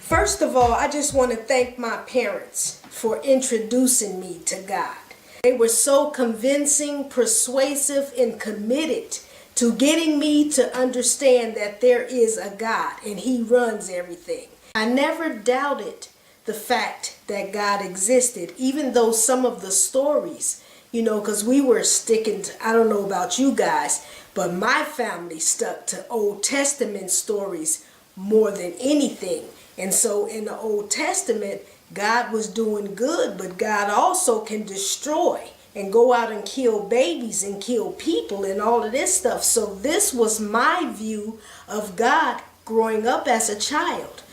First of all, I just want to thank my parents for introducing me to God. They were so convincing, persuasive, and committed to getting me to understand that there is a God and He runs everything. I never doubted the fact that God existed, even though some of the stories, because we were sticking to, I don't know about you guys, but my family stuck to Old Testament stories more than anything. And so in the Old Testament, God was doing good, but God also can destroy and go out and kill babies and kill people and all of this stuff. So this was my view of God growing up as a child.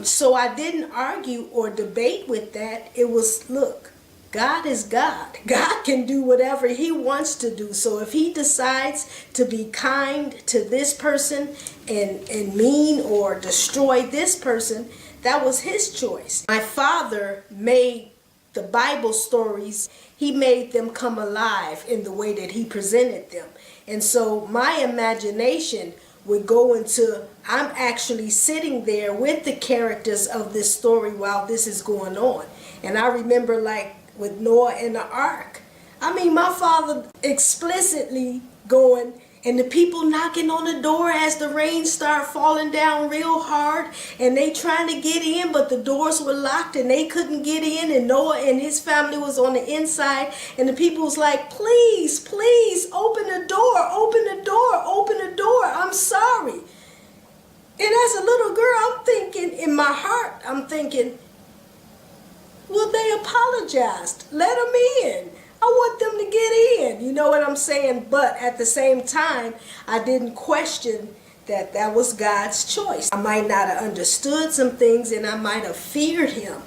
So I didn't argue or debate with that. It was, look, God is God. God can do whatever He wants to do. So if He decides to be kind to this person and mean or destroy this person, that was His choice. My father made the Bible stories, he made them come alive in the way that he presented them. And so my imagination would go into, I'm actually sitting there with the characters of this story while this is going on. And I remember, like with Noah and the ark, I mean, my father explicitly going, and the people knocking on the door as the rain started falling down real hard, and they trying to get in, but the doors were locked and they couldn't get in, and Noah and his family was on the inside, and the people was like, please, please, open the door, open the door, open the door, I'm sorry. And as a little girl, I'm thinking, in my heart, I'm thinking, well, they apologized, let them in. I want them to get in, you know what I'm saying? But at the same time, I didn't question that that was God's choice. I might not have understood some things and I might have feared Him,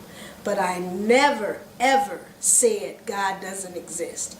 but I never, ever said God doesn't exist.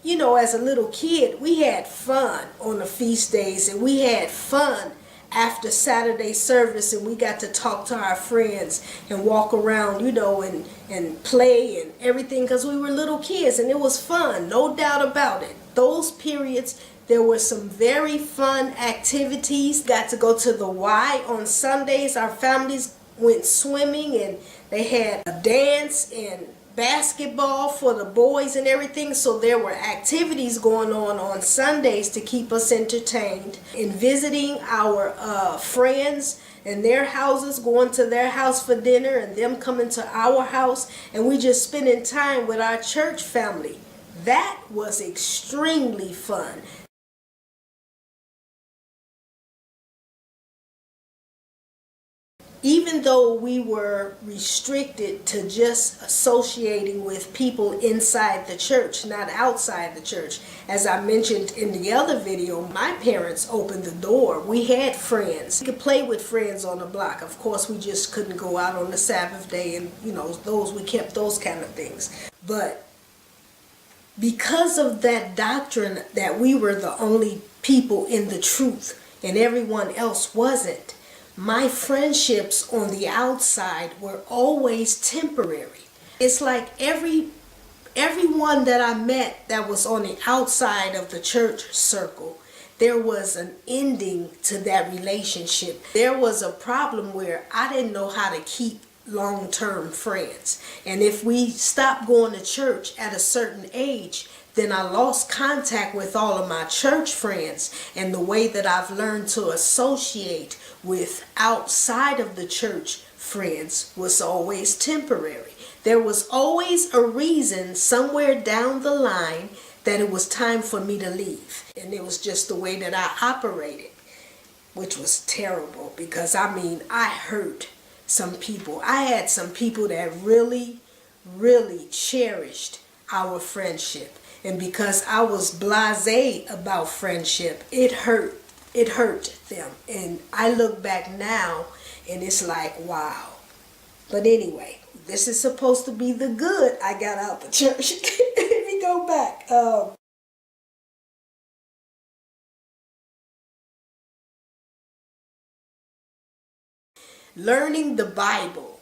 As a little kid, we had fun on the feast days, and we had fun after Saturday service, and we got to talk to our friends and walk around, and play and everything, because we were little kids, and it was fun, no doubt about it. Those periods, there were some very fun activities. Got to go to the Y on Sundays. Our families went swimming, and they had a dance and basketball for the boys and everything. So there were activities going on Sundays to keep us entertained. In visiting our friends and their houses, going to their house for dinner and them coming to our house, and we just spending time with our church family. That was extremely fun. Even though we were restricted to just associating with people inside the church, not outside the church. As I mentioned in the other video, my parents opened the door. We had friends. We could play with friends on the block. Of course, we just couldn't go out on the Sabbath day, and we kept those kind of things. But because of that doctrine that we were the only people in the truth and everyone else wasn't, my friendships on the outside were always temporary. It's like everyone that I met that was on the outside of the church circle, there was an ending to that relationship. There was a problem where I didn't know how to keep long-term friends. And if we stopped going to church at a certain age, then I lost contact with all of my church friends, and the way that I've learned to associate with outside of the church friends was always temporary. There was always a reason somewhere down the line that it was time for me to leave. And it was just the way that I operated, which was terrible, because I hurt some people. I had some people that really, really cherished our friendship. And because I was blasé about friendship, it hurt them. And I look back now and it's like, wow. But anyway, this is supposed to be the good I got out the church. Let me go back. Learning the Bible.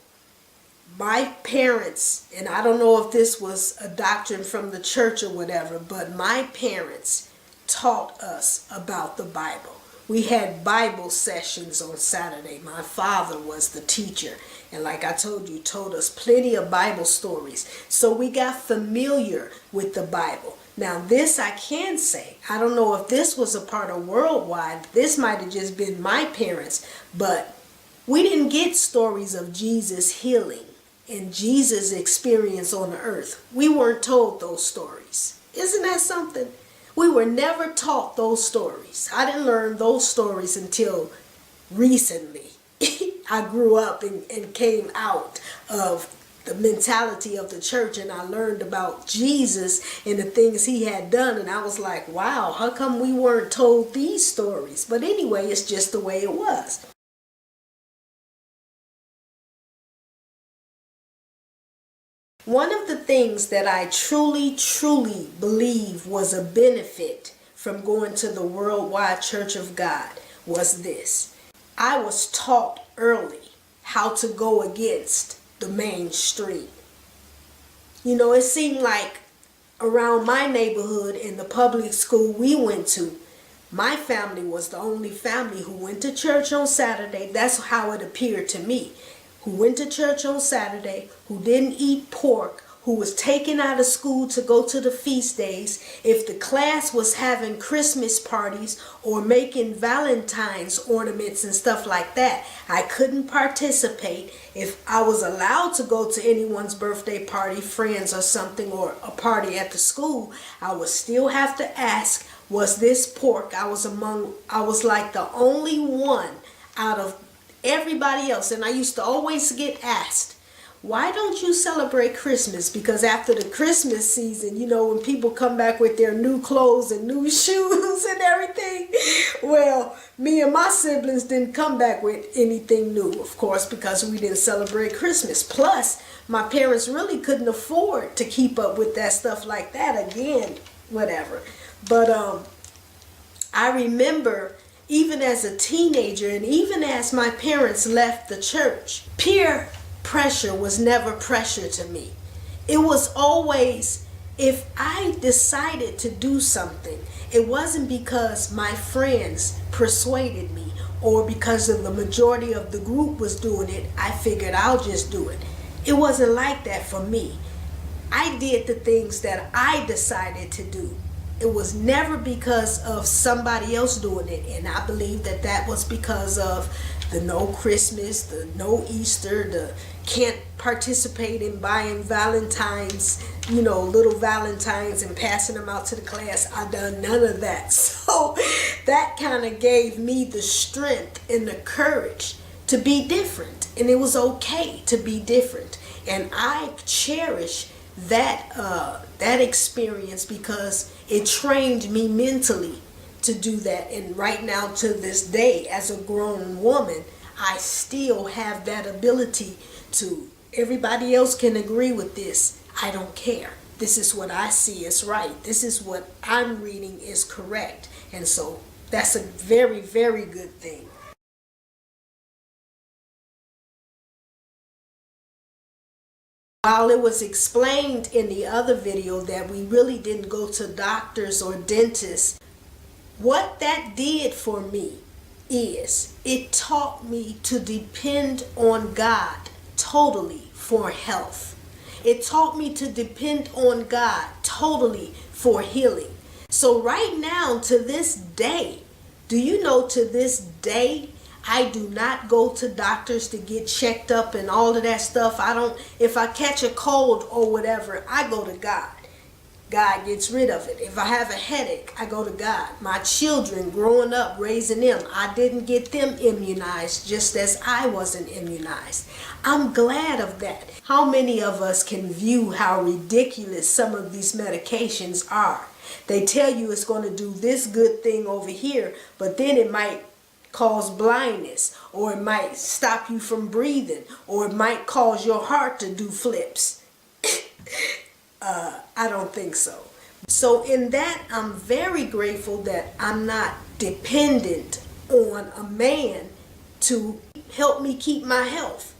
My parents, and I don't know if this was a doctrine from the church or whatever, but my parents taught us about the Bible. We had Bible sessions on Saturday. My father was the teacher, and like I told you, told us plenty of Bible stories. So we got familiar with the Bible. Now this I can say, I don't know if this was a part of Worldwide. This might have just been my parents, but we didn't get stories of Jesus healing and Jesus' experience on the earth. We weren't told those stories. Isn't that something? We were never taught those stories. I didn't learn those stories until recently. I grew up and came out of the mentality of the church, and I learned about Jesus and the things he had done, and I was like, wow, how come we weren't told these stories? But anyway, it's just the way it was. One of the things that I truly believe was a benefit from going to the Worldwide Church of God was this. I was taught early how to go against the mainstream. You know, it seemed like around my neighborhood in the public school we went to, my family was the only family who went to church on Saturday. That's how it appeared to me. Who went to church on Saturday, who didn't eat pork, who was taken out of school to go to the feast days. If the class was having Christmas parties or making Valentine's ornaments and stuff like that, I couldn't participate. If I was allowed to go to anyone's birthday party, friends or something, or a party at the school, I would still have to ask, was this pork? I was like the only one out of everybody else, and I used to always get asked, why don't you celebrate Christmas? Because after the Christmas season, you know, when people come back with their new clothes and new shoes and everything, well, me and my siblings didn't come back with anything new, of course, because we didn't celebrate Christmas. Plus, my parents really couldn't afford to keep up with that stuff like that. Again, whatever. But I remember, even as a teenager and even as my parents left the church, peer pressure was never pressure to me. It was always, if I decided to do something, it wasn't because my friends persuaded me or because of the majority of the group was doing it, I figured I'll just do it. It wasn't like that for me. I did the things that I decided to do. It was never because of somebody else doing it, and I believe that that was because of the no Christmas, the no Easter, the can't participate in buying Valentines, you know, little Valentines and passing them out to the class. I done none of that. So that kind of gave me the strength and the courage to be different, and it was okay to be different. And I cherish that experience because it trained me mentally to do that. And right now, to this day, as a grown woman, I still have that ability to, everybody else can agree with this, I don't care. This is what I see is right. This is what I'm reading is correct. And so that's a very, very good thing. While it was explained in the other video that we really didn't go to doctors or dentists, what that did for me is it taught me to depend on God totally for health. It taught me to depend on God totally for healing. So right now, to this day, do you know, to this day, I do not go to doctors to get checked up and all of that stuff. If I catch a cold or whatever, I go to God. God gets rid of it. If I have a headache, I go to God. My children, growing up, raising them, I didn't get them immunized just as I wasn't immunized. I'm glad of that. How many of us can view how ridiculous some of these medications are? They tell you it's going to do this good thing over here, but then it might cause blindness, or it might stop you from breathing, or it might cause your heart to do flips. I don't think so. So in that, I'm very grateful that I'm not dependent on a man to help me keep my health.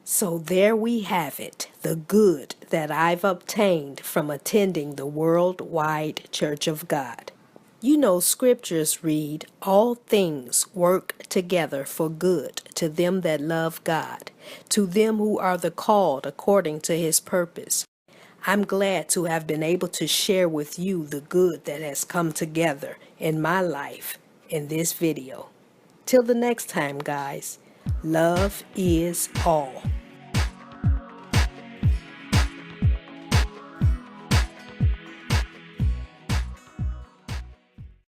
So there we have it, the good that I've obtained from attending the Worldwide Church of God. You know, scriptures read, all things work together for good to them that love God, to them who are the called according to his purpose. I'm glad to have been able to share with you the good that has come together in my life in this video. Till the next time, guys, love is all.